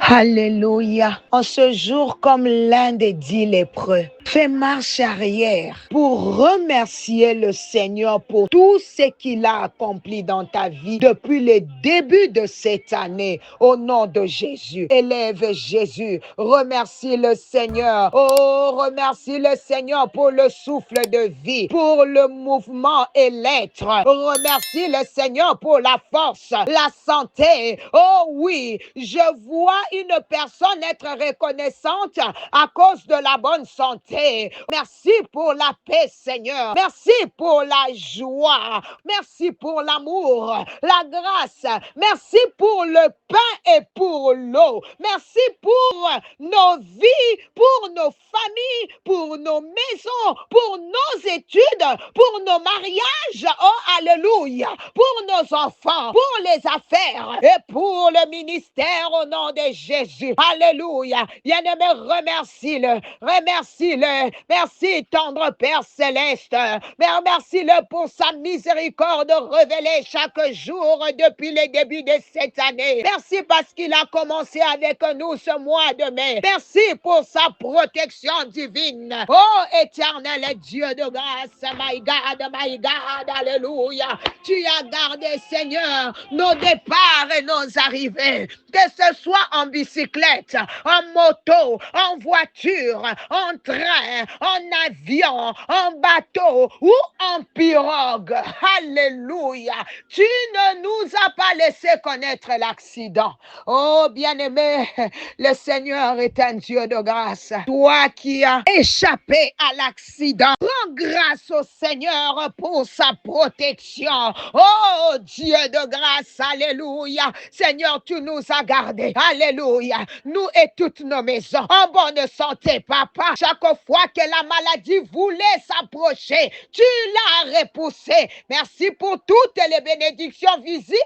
Alléluia. En ce jour, comme l'un des 10 lépreux, fais marche arrière pour remercier le Seigneur pour tout ce qu'il a accompli dans ta vie depuis le début de cette année. Au nom de Jésus, élève Jésus. Remercie le Seigneur. Oh, remercie le Seigneur pour le souffle de vie, pour le mouvement et l'être. Remercie le Seigneur pour la force, la santé. Oh oui, je vois une personne être reconnaissante à cause de la bonne santé. Merci pour la paix, Seigneur. Merci pour la joie. Merci pour l'amour, la grâce. Merci pour le pain et pour l'eau. Merci pour nos vies, pour nos familles, pour nos maisons, pour nos études, pour nos mariages. Oh, alléluia. Pour nos enfants, pour les affaires et pour le ministère au nom de Jésus. Alléluia. Bien-aimé, remercie-le. Remercie-le. Merci, tendre Père céleste. Remercie-le pour sa miséricorde révélée chaque jour depuis le début de cette année. Merci parce qu'il a commencé avec nous ce mois de mai. Merci pour sa protection divine. Oh, éternel Dieu de grâce, my God, alléluia. Tu as gardé, Seigneur, nos départs et nos arrivées, que ce soit en bicyclette, en moto, en voiture, en train, en avion, en bateau ou en pirogue. Alléluia. Tu ne nous as pas laissé connaître l'accident. Oh, bien-aimé, le Seigneur est un Dieu de grâce. Toi qui as échappé à l'accident, rends grâce au Seigneur pour sa protection. Oh, Dieu de grâce, alléluia. Seigneur, tu nous as gardés. Alléluia. Nous et toutes nos maisons en bonne santé, papa. Chaque fois que la maladie voulait s'approcher, tu l'as repoussée. Merci pour toutes les bénédictions visibles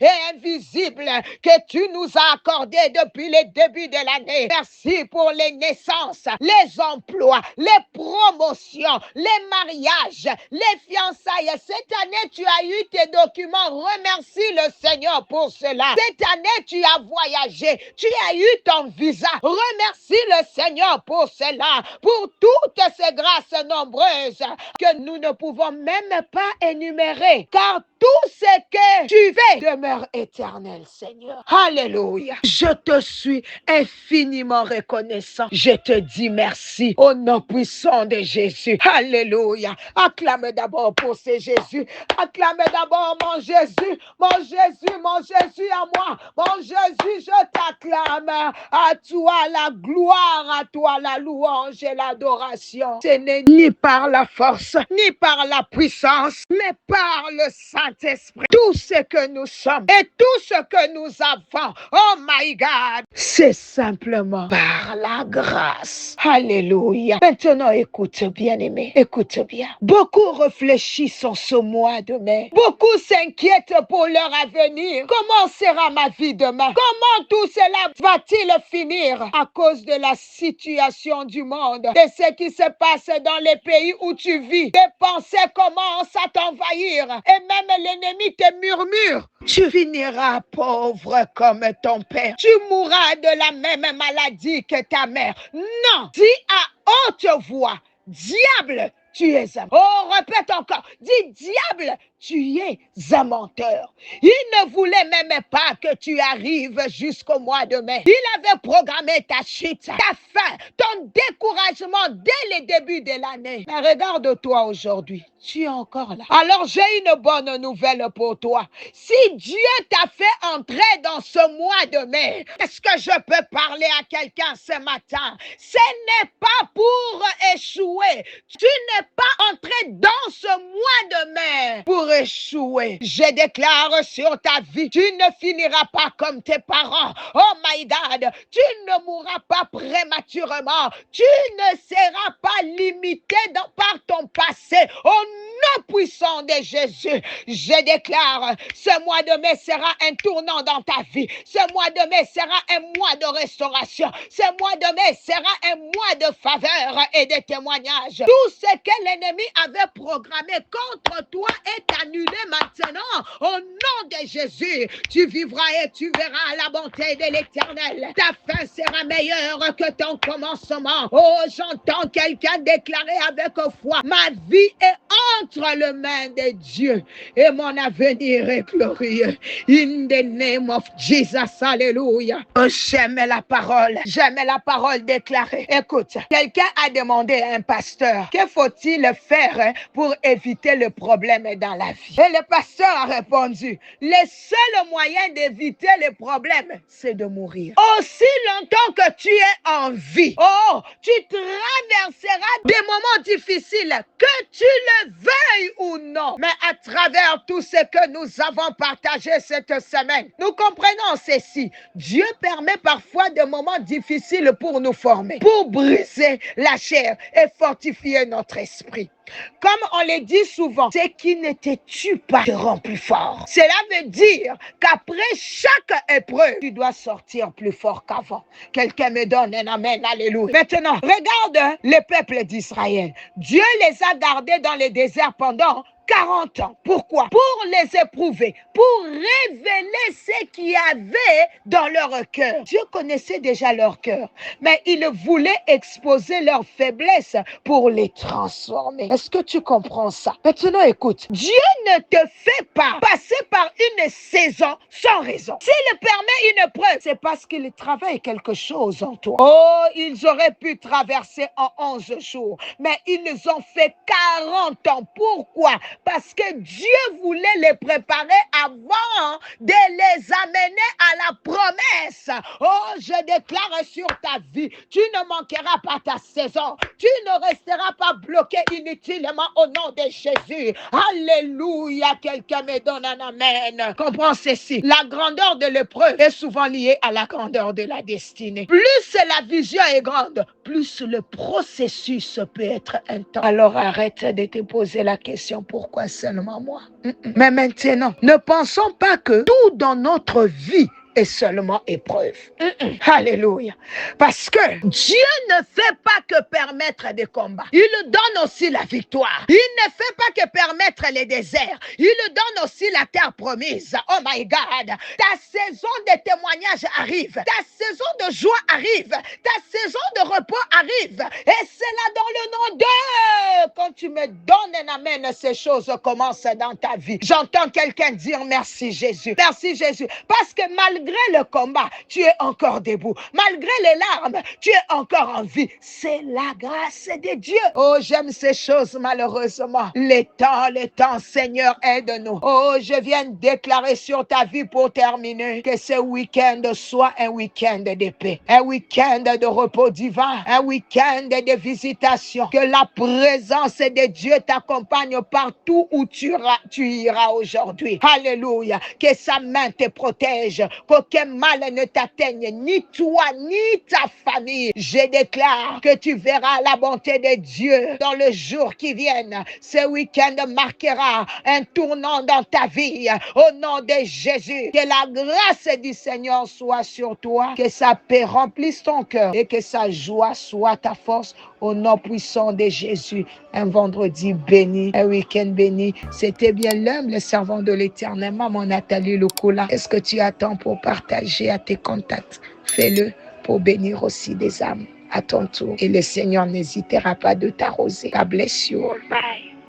et invisibles que tu nous as accordées depuis le début de l'année. Merci pour les naissances, les emplois, les promotions, les mariages, les fiançailles. Cette année, tu as eu tes documents. Remercie le Seigneur pour cela. Cette année, tu as voyagé. Tu as eu ton visa. Remercie le Seigneur pour cela, pour toutes ces grâces nombreuses que nous ne pouvons même pas énumérer, car tout ce que tu fais demeure éternel, Seigneur. Alléluia. Je te suis infiniment reconnaissant. Je te dis merci au nom puissant de Jésus. Alléluia. Acclame d'abord pour ce Jésus. Acclame d'abord mon Jésus. Mon Jésus, mon Jésus à moi. Mon Jésus, je t'acclame. À toi la gloire, à toi la louange et l'adoration. Ce n'est ni par la force, ni par la puissance, mais par le Saint-Esprit. Tout ce que nous sommes et tout ce que nous avons, oh my God, c'est simplement par la grâce. Alléluia. Maintenant, écoute, bien-aimé, écoute bien. Beaucoup réfléchissent en ce mois de mai. Beaucoup s'inquiètent pour leur avenir. Comment sera ma vie demain? Comment tout cela va-t-il finir à cause de la situation du monde, de ce qui se passe dans les pays où tu vis? Tes pensées commencent à t'envahir et même l'ennemi te murmure. Tu finiras pauvre comme ton père. Tu mourras de la même maladie que ta mère. Non, dis à haute voix, diable, tu es un... Oh, répète encore, dis diable, tu es un menteur. Il ne voulait même pas que tu arrives jusqu'au mois de mai. Il avait programmé ta chute, ta fin, ton découragement dès le début de l'année. Mais regarde-toi aujourd'hui, tu es encore là. Alors j'ai une bonne nouvelle pour toi. Si Dieu t'a fait entrer dans ce mois de mai, est-ce que je peux parler à quelqu'un ce matin? Ce n'est pas pour échouer. Tu n'es pas entré dans ce mois de mai pour échouer. Je déclare sur ta vie, tu ne finiras pas comme tes parents. Oh my God, tu ne mourras pas prématurément. Tu ne seras pas limité par ton passé. Au nom puissant de Jésus, je déclare, ce mois de mai sera un tournant dans ta vie. Ce mois de mai sera un mois de restauration. Ce mois de mai sera un mois de faveur et de témoignage. Tout ce que l'ennemi avait programmé contre toi et ta annulé maintenant. Au nom de Jésus, tu vivras et tu verras la bonté de l'Éternel. Ta fin sera meilleure que ton commencement. Oh, j'entends quelqu'un déclarer avec foi, ma vie est entre les mains de Dieu et mon avenir est glorieux. In the name of Jesus, alléluia. Oh, j'aime la parole déclarée. Écoute, quelqu'un a demandé à un pasteur, que faut-il faire pour éviter le problème dans la vie? Et le pasteur a répondu, le seul moyen d'éviter le problème, c'est de mourir. Aussi longtemps que tu es en vie, oh, tu traverseras des moments difficiles, que tu le veuilles ou non. Mais à travers tout ce que nous avons partagé cette semaine, nous comprenons ceci. Dieu permet parfois des moments difficiles pour nous former, pour briser la chair et fortifier notre esprit. Comme on le dit souvent, ce qui ne te tue pas te rend plus fort. Cela veut dire qu'après chaque épreuve, tu dois sortir plus fort qu'avant. Quelqu'un me donne un amen, alléluia. Maintenant, regarde le peuple d'Israël. Dieu les a gardés dans le désert pendant 40 ans. Pourquoi? Pour les éprouver, pour révéler ce qu'il y avait dans leur cœur. Dieu connaissait déjà leur cœur, mais il voulait exposer leurs faiblesses pour les transformer. Est-ce que tu comprends ça? Maintenant, écoute, Dieu ne te fait pas passer par une saison sans raison. S'il permet une épreuve, c'est parce qu'il travaille quelque chose en toi. Oh, ils auraient pu traverser en 11 jours, mais ils ont fait 40 ans. Pourquoi? Parce que Dieu voulait les préparer avant de les amener à la promesse. Oh, je déclare sur ta vie, tu ne manqueras pas ta saison. Tu ne resteras pas bloqué inutilement au nom de Jésus. Alléluia. Quelqu'un me donne un amen. Comprends ceci. La grandeur de l'épreuve est souvent liée à la grandeur de la destinée. Plus la vision est grande, plus le processus peut être intense. Alors arrête de te poser la question, pourquoi seulement moi? Mais maintenant, ne pensons pas que tout dans notre vie est seulement épreuve. Alléluia. Parce que Dieu ne fait pas que permettre des combats. Il donne aussi la victoire. Il ne fait pas que permettre les déserts. Il donne aussi la terre promise. Oh my God. Ta saison de témoignage arrive. Ta saison de joie arrive. Ta saison de repos arrive. Et c'est là dans le nom de... Quand tu me donnes un amen, ces choses commencent dans ta vie. J'entends quelqu'un dire merci Jésus. Merci Jésus. Parce que malgré le combat, tu es encore debout. Malgré les larmes, tu es encore en vie. C'est la grâce de Dieu. Oh, j'aime ces choses malheureusement. Les temps, Seigneur, aide-nous. Oh, je viens déclarer sur ta vie pour terminer que ce week-end soit un week-end de paix, un week-end de repos divin, un week-end de visitation. Que la présence de Dieu t'accompagne partout où tu iras aujourd'hui. Alléluia. Que sa main te protège. Qu'aucun mal ne t'atteigne, ni toi, ni ta famille. Je déclare que tu verras la bonté de Dieu dans le jour qui viennent. Ce week-end marquera un tournant dans ta vie. Au nom de Jésus, que la grâce du Seigneur soit sur toi, que sa paix remplisse ton cœur et que sa joie soit ta force. Au nom puissant de Jésus, un vendredi béni, un week-end béni. C'était bien l'humble servant de l'Éternel, Maman Nathalie Lukula. Est-ce que tu attends pour partager à tes contacts? Fais-le pour bénir aussi des âmes à ton tour. Et le Seigneur n'hésitera pas de t'arroser. God bless you. Bye.